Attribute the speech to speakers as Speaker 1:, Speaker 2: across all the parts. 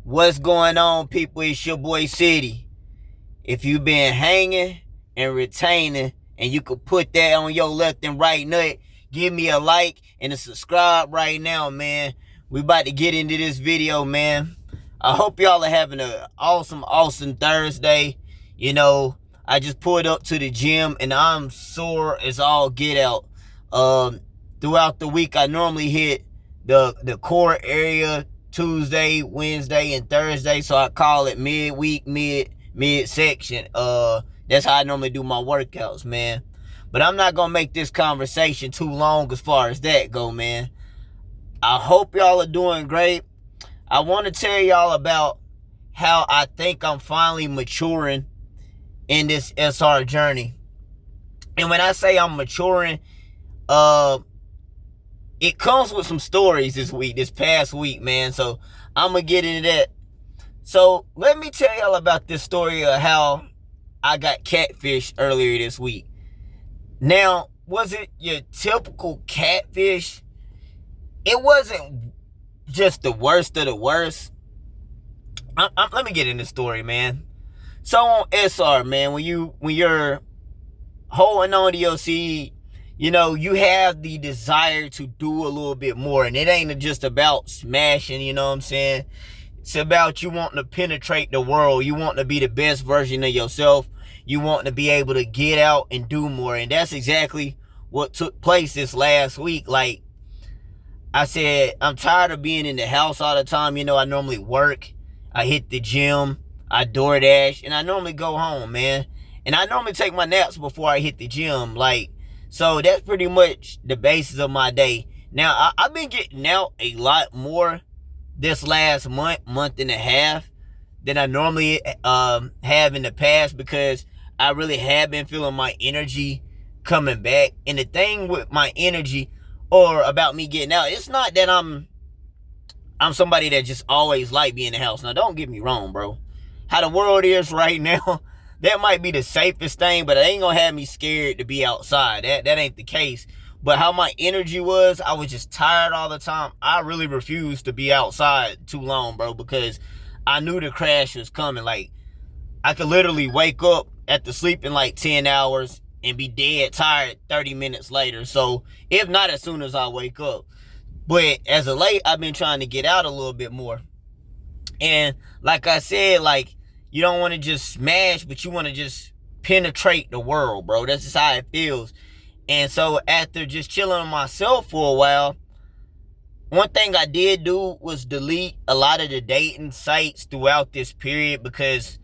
Speaker 1: What's going on, people? It's your boy City. If you've been hanging and retaining, and you could put that on your left and right nut, give me a like and a subscribe right now, man. We about to get into this video, man. I hope y'all are having an awesome Thursday. I just pulled up to the gym and I'm sore as all get out. Throughout the week, I normally hit the core area Tuesday, Wednesday, and Thursday, so I call it midweek, midsection. That's how I normally do my workouts, man. But I'm not gonna make this conversation too long as far as that go, man. I hope y'all are doing great. I want to tell y'all about how I think I'm finally maturing in this SR journey. And when I say I'm maturing, it comes with some stories this past week, man. So I'm going to get into that. So let me tell y'all about this story of how I got catfished earlier this week. Now, was it your typical catfish? It wasn't just the worst of the worst. Let me get in the story, man. So on SR, man, when you're holding on to your seed, you have the desire to do a little bit more. And it ain't just about smashing, you know what I'm saying? It's about you wanting to penetrate the world. You want to be the best version of yourself. You want to be able to get out and do more. And that's exactly what took place this last week. Like I said, I'm tired of being in the house all the time. I normally work. I hit the gym. I DoorDash. And I normally go home, man. And I normally take my naps before I hit the gym. So that's pretty much the basis of my day. Now, I've been getting out a lot more this last month and a half than I normally have in the past, because I really have been feeling my energy coming back. And the thing with my energy, or about me getting out, it's not that I'm somebody that just always like being in the house. Now, don't get me wrong, bro. How the world is right now, that might be the safest thing, but it ain't gonna have me scared to be outside. That ain't the case. But how my energy was, I was just tired all the time. I really refused to be outside too long, bro, because I knew the crash was coming. Like, I could literally wake up after sleeping like 10 hours and be dead tired 30 minutes later. So, if not as soon as I wake up. But as of late, I've been trying to get out a little bit more. And like I said, you don't want to just smash, but you want to just penetrate the world, bro. That's just how it feels. And so after just chilling on myself for a while, one thing I did do was delete a lot of the dating sites throughout this period, because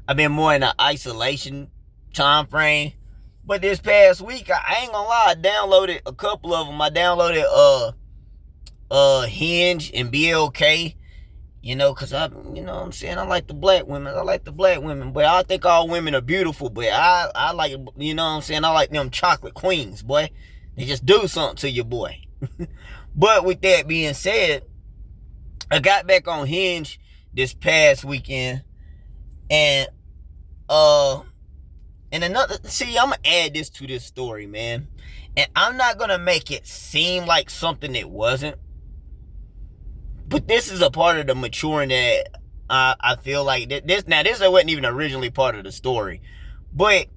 Speaker 1: I've been more in an isolation time frame. But this past week, I ain't gonna lie, I downloaded a couple of them. I downloaded Hinge and BLK. Because you know what I'm saying? I like the black women. But I think all women are beautiful. But I like, you know what I'm saying? I like them chocolate queens, boy. They just do something to you, boy. But with that being said, I got back on Hinge this past weekend. And, I'm going to add this to this story, man. And I'm not going to make it seem like something it wasn't. But this is a part of the maturing that I feel like this wasn't even originally part of the story. But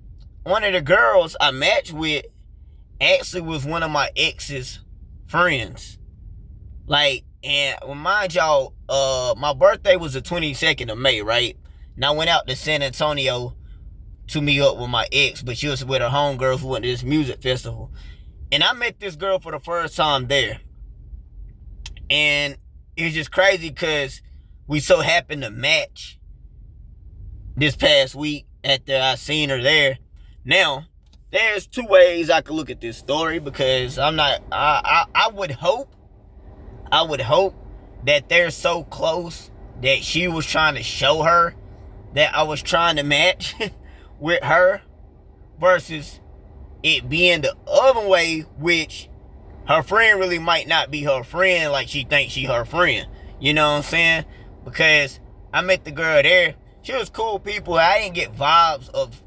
Speaker 1: one of the girls I matched with actually was one of my ex's friends. And mind y'all, my birthday was the 22nd of May, right? And I went out to San Antonio to meet up with my ex, but she was with her homegirls who went to this music festival. And I met this girl for the first time there. And it was just crazy because we so happened to match this past week after I seen her there. Now, there's two ways I could look at this story, because I would hope that they're so close that she was trying to show her that I was trying to match with her, versus it being the other way, which her friend really might not be her friend like she thinks she her friend. You know what I'm saying? Because I met the girl there. She was cool people. I didn't get vibes of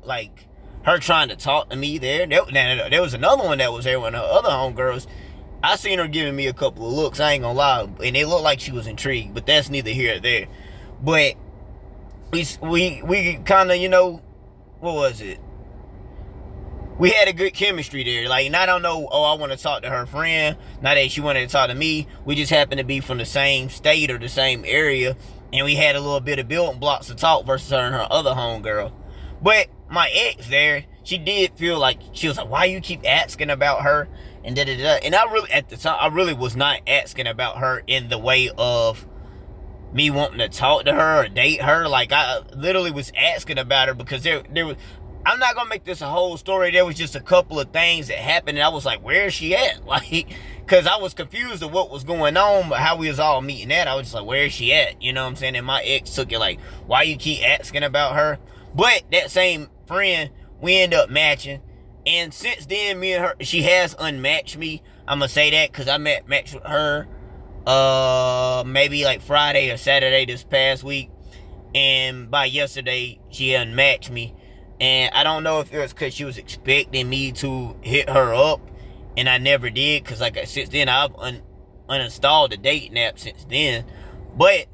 Speaker 1: her trying to talk to me there. There was another one that was there with her other homegirls. I seen her giving me a couple of looks, I ain't gonna lie. And it looked like she was intrigued. But that's neither here or there. But we kind of, what was it? We had a good chemistry there. Like, and I don't know, I want to talk to her friend. Not that she wanted to talk to me. We just happened to be from the same state or the same area. And we had a little bit of building blocks to talk versus her and her other homegirl. But my ex there, she did feel like, she was like, why you keep asking about her? And da-da-da. And I really, at the time, I really was not asking about her in the way of me wanting to talk to her or date her. Like, I literally was asking about her because there was, I'm not gonna make this a whole story. There was just a couple of things that happened, and I was like, where is she at? Like, because I was confused of what was going on, but how we was all meeting at. I was just like, where is she at? You know what I'm saying? And my ex took it like, why you keep asking about her? But that same friend, we end up matching. And since then, me and her, she has unmatched me. I'm gonna say that because I matched with her maybe like Friday or Saturday this past week. And by yesterday, she unmatched me. And I don't know if it was because she was expecting me to hit her up, and I never did, because like since then I've uninstalled the dating app since then. But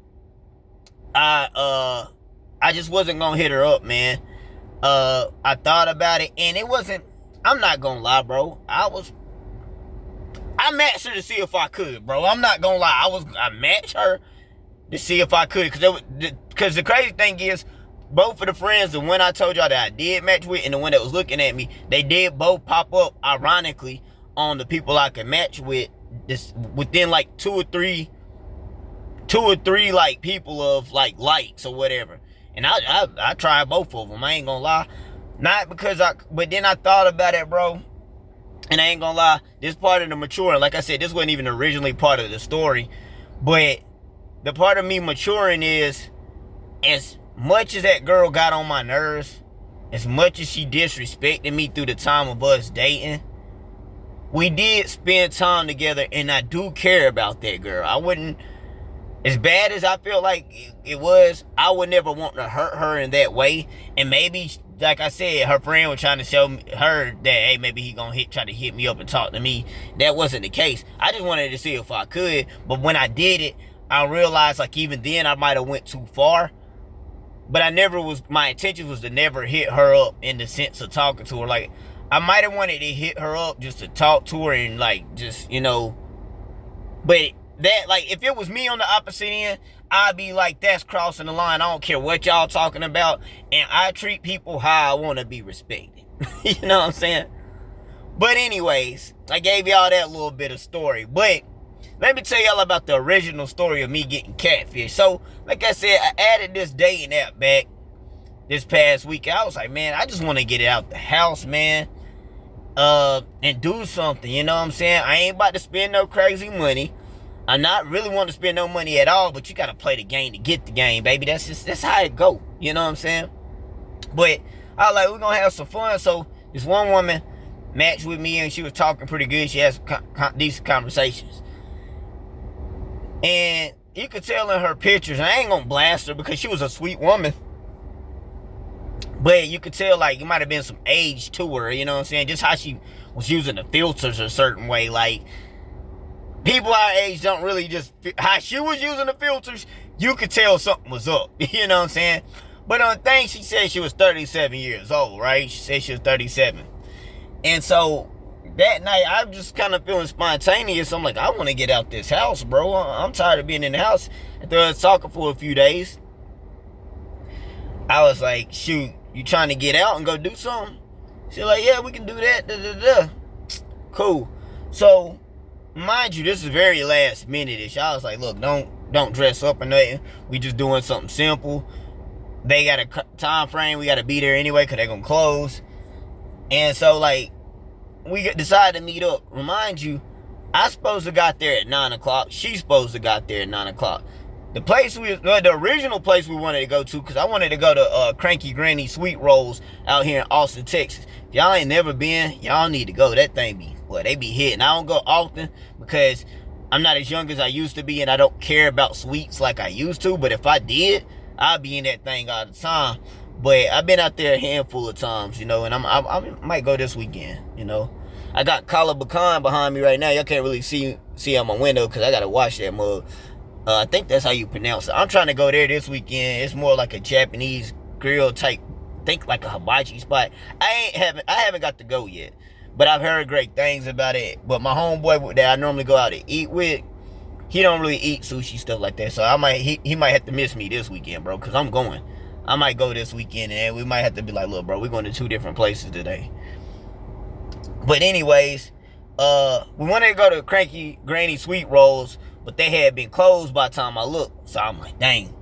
Speaker 1: I just wasn't gonna hit her up, man. I thought about it, and it wasn't. I'm not gonna lie, bro. I matched her to see if I could, bro. I'm not gonna lie. I matched her to see if I could, because the crazy thing is, both of the friends, the one I told y'all that I did match with and the one that was looking at me, they did both pop up, ironically, on the people I could match with this within like two or three like people of like likes or whatever. And I tried both of them. I ain't gonna lie. Not because but then I thought about it, bro. And I ain't gonna lie, this part of the maturing, like I said, this wasn't even originally part of the story. But the part of me maturing is, as much as that girl got on my nerves, as much as she disrespected me through the time of us dating, we did spend time together, and I do care about that girl. I wouldn't, as bad as I feel like it was, I would never want to hurt her in that way. And maybe, like I said, her friend was trying to show her that, hey, maybe he gonna try to hit me up and talk to me. That wasn't the case. I just wanted to see if I could. But when I did it, I realized, like, even then I might have went too far. But my intention was to never hit her up in the sense of talking to her. Like, I might have wanted to hit her up just to talk to her and, like, just, but that, like, if it was me on the opposite end, I'd be like, that's crossing the line. I don't care what y'all talking about. And I treat people how I want to be respected. You know what I'm saying? But anyways, I gave y'all that little bit of story. But let me tell y'all about the original story of me getting catfished. So, like I said, I added this dating app back this past week. I was like, man, I just want to get it out the house, man. And do something, you know what I'm saying? I ain't about to spend no crazy money. I'm not really wanting to spend no money at all, but you got to play the game to get the game, baby. That's how it go. You know what I'm saying? But I was like, we're going to have some fun. So, this one woman matched with me, and she was talking pretty good. She had some decent conversations. And you could tell in her pictures, and I ain't gonna blast her because she was a sweet woman, but you could tell, like, it might have been some age to her, you know what I'm saying? Just how she was using the filters a certain way. Like, people our age don't really just, how she was using the filters, you could tell something was up, you know what I'm saying? But on thing, she said she was 37 years old, right? She said she was 37. And so, that night, I'm just kind of feeling spontaneous. I'm like, I want to get out this house, bro. I'm tired of being in the house. After I was talking for a few days, I was like, shoot, you trying to get out and go do something? She's like, yeah, we can do that. Da, da, da. Cool. So, mind you, this is very last minute-ish. I was like, look, don't dress up or nothing. We just doing something simple. They got a time frame. We got to be there anyway because they're going to close. And so, like, we decided to meet up. Remind you, I supposed to got there at 9 o'clock. She's supposed to got there at 9 o'clock. The original place we wanted to go to, because I wanted to go to Cranky Granny Sweet Rolls out here in Austin, Texas. If y'all ain't never been, y'all need to go. That thing they be hitting. I don't go often because I'm not as young as I used to be, and I don't care about sweets like I used to. But if I did, I'd be in that thing all the time. But I've been out there a handful of times, and I might go this weekend, I got Collar Pecan behind me right now. Y'all can't really see out my window because I got to wash that mug. I think that's how you pronounce it. I'm trying to go there this weekend. It's more like a Japanese grill type, think like a hibachi spot. I haven't got to go yet, but I've heard great things about it. But my homeboy that I normally go out to eat with, he don't really eat sushi stuff like that. So he might have to miss me this weekend, bro, because I'm going. I might go this weekend, and we might have to be like, look, bro, we're going to 2 different places today. But anyways, we wanted to go to Cranky Granny Sweet Rolls, but they had been closed by the time I looked. So I'm like, dang.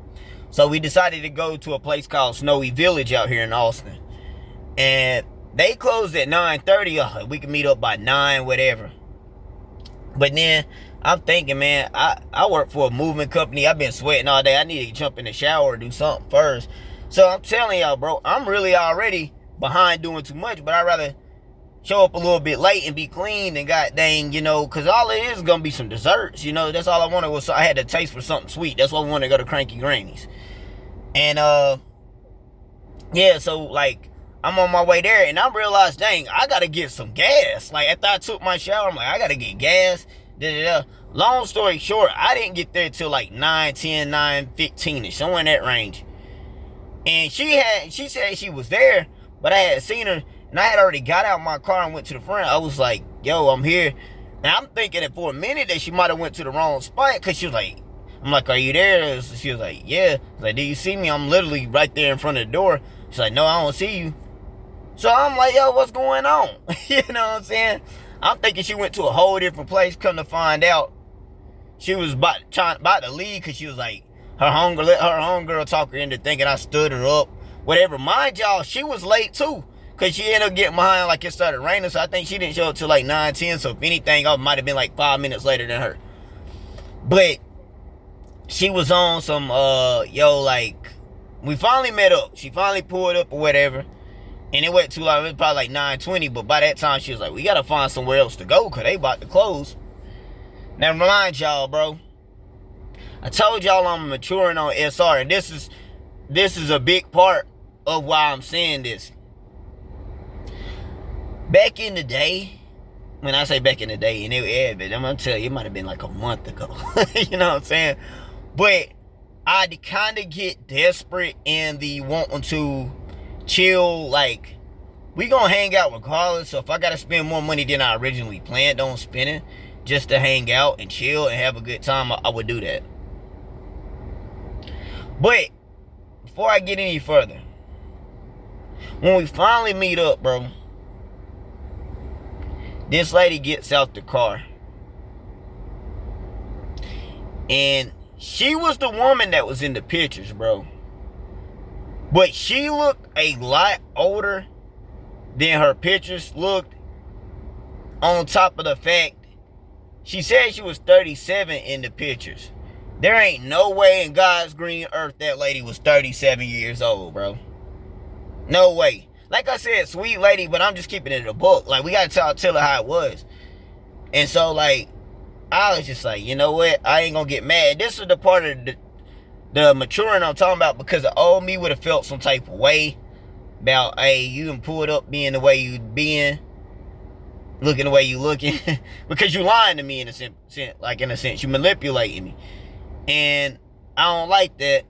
Speaker 1: So we decided to go to a place called Snowy Village out here in Austin. And they closed at 9:30. We can meet up by 9, whatever. But then I'm thinking, man, I work for a moving company. I've been sweating all day. I need to jump in the shower or do something first. So I'm telling y'all, bro, I'm really already behind doing too much, but I'd rather show up a little bit late and be clean and god dang, because all it is going to be some desserts, that's all I wanted was, I had a taste for something sweet. That's why we wanted to go to Cranky Granny's. And, yeah, so, like, I'm on my way there, and I realized, dang, I got to get some gas. Like, after I took my shower, I'm like, I got to get gas, da-da-da. Long story short, I didn't get there till, like, 9:10, 9:15ish, somewhere in that range. And she said she was there, but I had seen her, and I had already got out of my car and went to the front. I was like, yo, I'm here. And I'm thinking that for a minute that she might have went to the wrong spot, because she was like, I'm like, are you there? So she was like, yeah. I was like, do you see me? I'm literally right there in front of the door. She's like, no, I don't see you. So I'm like, yo, what's going on? You know what I'm saying? I'm thinking she went to a whole different place. Come to find out, she was about to leave, because she was like, her homegirl talked her into thinking I stood her up. Whatever. Mind y'all, she was late too, because she ended up getting behind, like it started raining. So I think she didn't show up till like 9:10. So if anything, I might have been like 5 minutes later than her. But she was on some, like, we finally met up. She finally pulled up or whatever. And it went too long. It was probably like 9:20. But by that time, she was like, we got to find somewhere else to go, because they about to close. Now, remind y'all, bro, I told y'all I'm maturing on SR. And this is a big part of why I'm saying this. Back in the day, when I say back in the day, and I'm gonna tell you, it might have been like a month ago. You know what I'm saying? But I kind of get desperate in the wanting to chill. Like, we gonna hang out regardless. So if I gotta spend more money than I originally planned on spending just to hang out and chill and have a good time, I would do that. But before I get any further, when we finally meet up, bro, this lady gets out the car. And she was the woman that was in the pictures, bro. But she looked a lot older than her pictures looked. On top of the fact, she said she was 37 in the pictures. There ain't no way in God's green earth that lady was 37 years old, bro. No way. Like I said, sweet lady, but I'm just keeping it in a book. Like, we got to tell her how it was. And so, like, I was just like, you know what? I ain't going to get mad. This is the part of the maturing I'm talking about, because the old me would have felt some type of way about, hey, you done pulled up being the way you being, looking the way you looking, because you lying to me in a sense, you manipulating me. And I don't like that.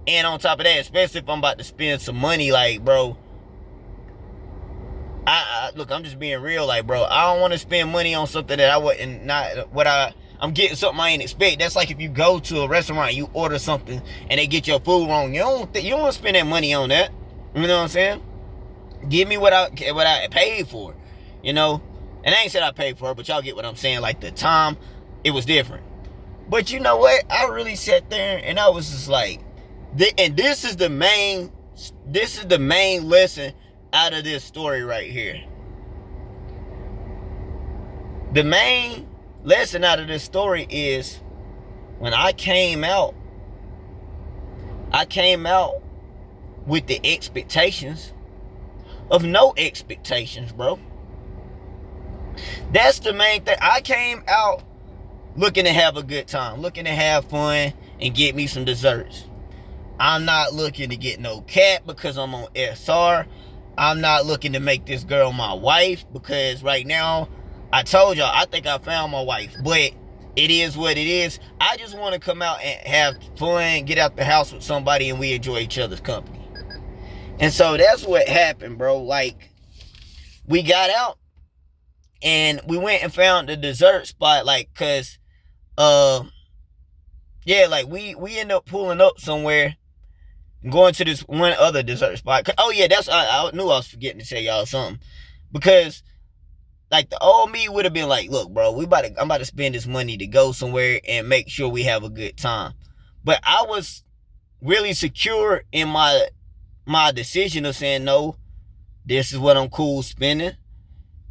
Speaker 1: And on top of that, especially if I'm about to spend some money, like, bro, look, I'm just being real, like, bro, I don't want to spend money on something that I wouldn't, not what I'm getting something I ain't expect. That's like if you go to a restaurant, you order something and they get your food wrong. You don't want to spend that money on that. You know what I'm saying? Give me what I paid for, And I ain't said I paid for it, but y'all get what I'm saying. Like, the time, it was different. But you know what? I really sat there and I was just like, and this is the main lesson out of this story right here. The main lesson out of this story is, when I came out with the expectations of no expectations, bro. That's the main thing. I came out looking to have a good time, looking to have fun and get me some desserts. I'm not looking to get no cat because I'm on SR. I'm not looking to make this girl my wife, because right now, I told y'all, I think I found my wife. But it is what it is. I just want to come out and have fun, get out the house with somebody, and we enjoy each other's company. And so that's what happened, bro. Like, we got out and we went and found the dessert spot, like, cause yeah, like we end up pulling up somewhere and going to this one other dessert spot. Oh yeah, that's I knew I was forgetting to tell y'all something. Because like the old me would have been like, look, bro, I'm about to spend this money to go somewhere and make sure we have a good time. But I was really secure in my decision of saying, no, this is what I'm cool spending.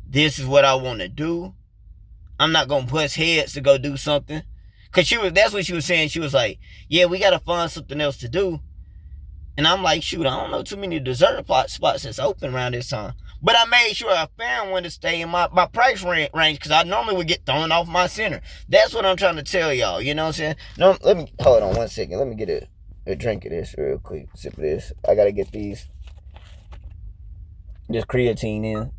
Speaker 1: This is what I want to do. I'm not gonna bust heads to go do something. Cause that's what she was saying. She was like, yeah, we gotta find something else to do. And I'm like, shoot, I don't know too many dessert spots that's open around this time. But I made sure I found one to stay in my price range, because I normally would get thrown off my center. That's what I'm trying to tell y'all. You know what I'm saying? No, let me hold on 1 second. Let me get a drink of this real quick. Sip of this. I gotta get this creatine in.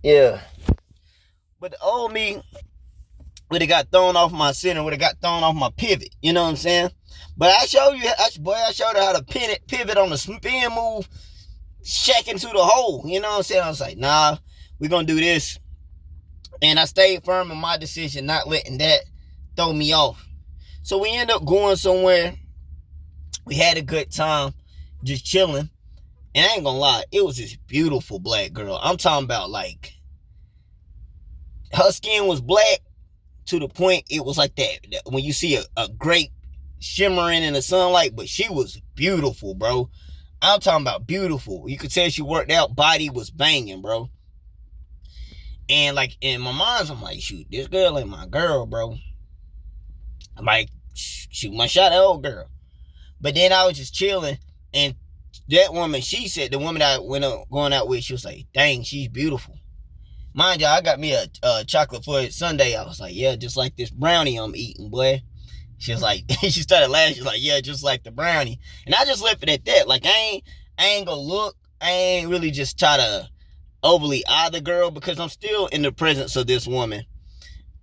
Speaker 1: Yeah. But the old me would have got thrown off my center, would have got thrown off my pivot. You know what I'm saying? But I showed her how to pivot on the spin move, shack into the hole. You know what I'm saying? I was like, nah, we're going to do this. And I stayed firm in my decision, not letting that throw me off. So we ended up going somewhere. We had a good time, just chilling. And I ain't gonna lie, it was this beautiful black girl. I'm talking about, like, her skin was black to the point it was like that when you see a grape shimmering in the sunlight, but she was beautiful, bro. I'm talking about beautiful. You could tell she worked out, body was banging, bro. And like in my mind, I'm like, shoot, this girl ain't my girl, bro. I'm like, shoot my shot at old girl. But then I was just chilling, and that woman, she said, the woman I went up going out with, she was like, dang, she's beautiful. Mind y'all, I got me a chocolate for sundae. I was like, yeah, just like this brownie I'm eating, boy. She was like, she started laughing. She was like, yeah, just like the brownie. And I just left it at that. Like, I ain't gonna look. I ain't really just try to overly eye the girl, because I'm still in the presence of this woman.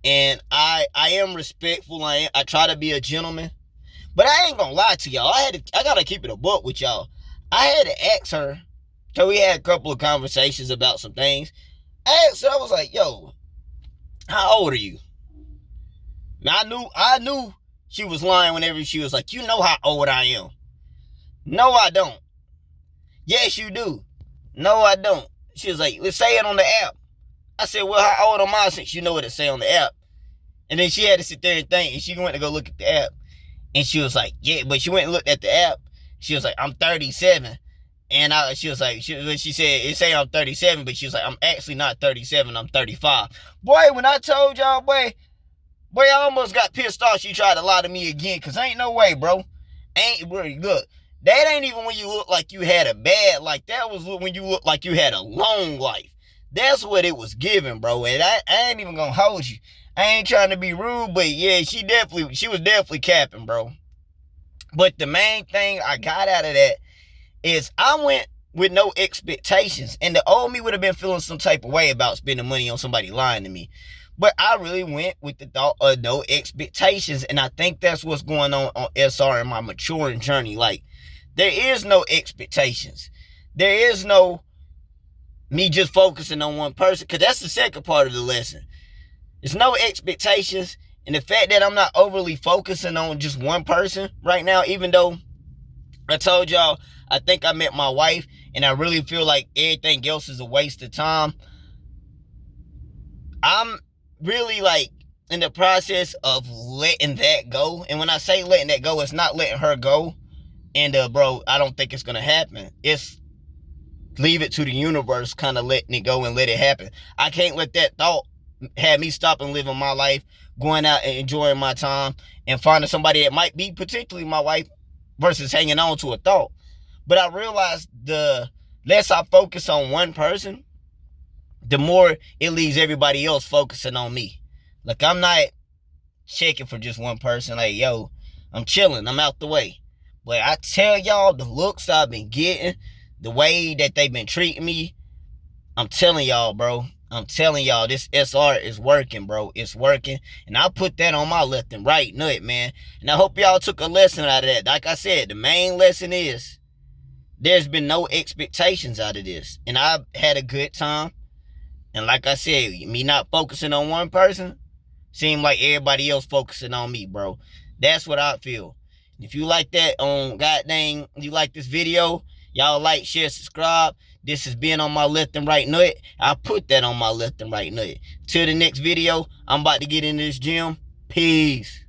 Speaker 1: And I am respectful. I try to be a gentleman. But I ain't gonna lie to y'all. I gotta keep it a buck with y'all. I had to ask her, so we had a couple of conversations about some things. I asked her, I was like, yo, how old are you? And I knew she was lying whenever she was like, you know how old I am. No, I don't. Yes, you do. No, I don't. She was like, let's say it on the app. I said, well, how old am I, since you know what it say on the app? And then she had to sit there and think, and she went to go look at the app. And she was like, yeah, but she went and looked at the app. She was like, I'm 37. And she was like, she said, it say I'm 37, but she was like, I'm actually not 37, I'm 35. Boy, when I told y'all, boy, I almost got pissed off she tried to lie to me again, because ain't no way, bro. Look, that ain't even when you look like you had a bad life. That was when you look like you had a long life. That's what it was giving, bro. And I ain't even gonna hold you. I ain't trying to be rude, but yeah, she was definitely capping, bro. But the main thing I got out of that is I went with no expectations. And the old me would have been feeling some type of way about spending money on somebody lying to me. But I really went with the thought of no expectations. And I think that's what's going on SR in my maturing journey. Like, there is no expectations. There is no me just focusing on one person. Because that's the second part of the lesson. There's no expectations. And the fact that I'm not overly focusing on just one person right now, even though I told y'all, I think I met my wife, and I really feel like everything else is a waste of time. I'm really, like, in the process of letting that go. And when I say letting that go, it's not letting her go. And, bro, I don't think it's going to happen. It's leave it to the universe, kind of letting it go and let it happen. I can't let that thought have me stop and living my life, going out and enjoying my time, and finding somebody that might be particularly my wife, versus hanging on to a thought. But I realized the less I focus on one person, the more it leaves everybody else focusing on me. Like, I'm not checking for just one person. Like, yo, I'm chilling, I'm out the way. But I tell y'all, the looks I've been getting, The way that they've been treating me, I'm telling y'all, bro. I'm telling y'all, this SR is working, bro. It's working. And I put that on my left and right nut, man. And I hope y'all took a lesson out of that. Like I said, the main lesson is there's been no expectations out of this. And I've had a good time. And like I said, me not focusing on one person seemed like everybody else focusing on me, bro. That's what I feel. If you like that god dang, you like this video, y'all like, share, subscribe. This has been on my left and right nut. I put that on my left and right nut. Till the next video, I'm about to get into this gym. Peace.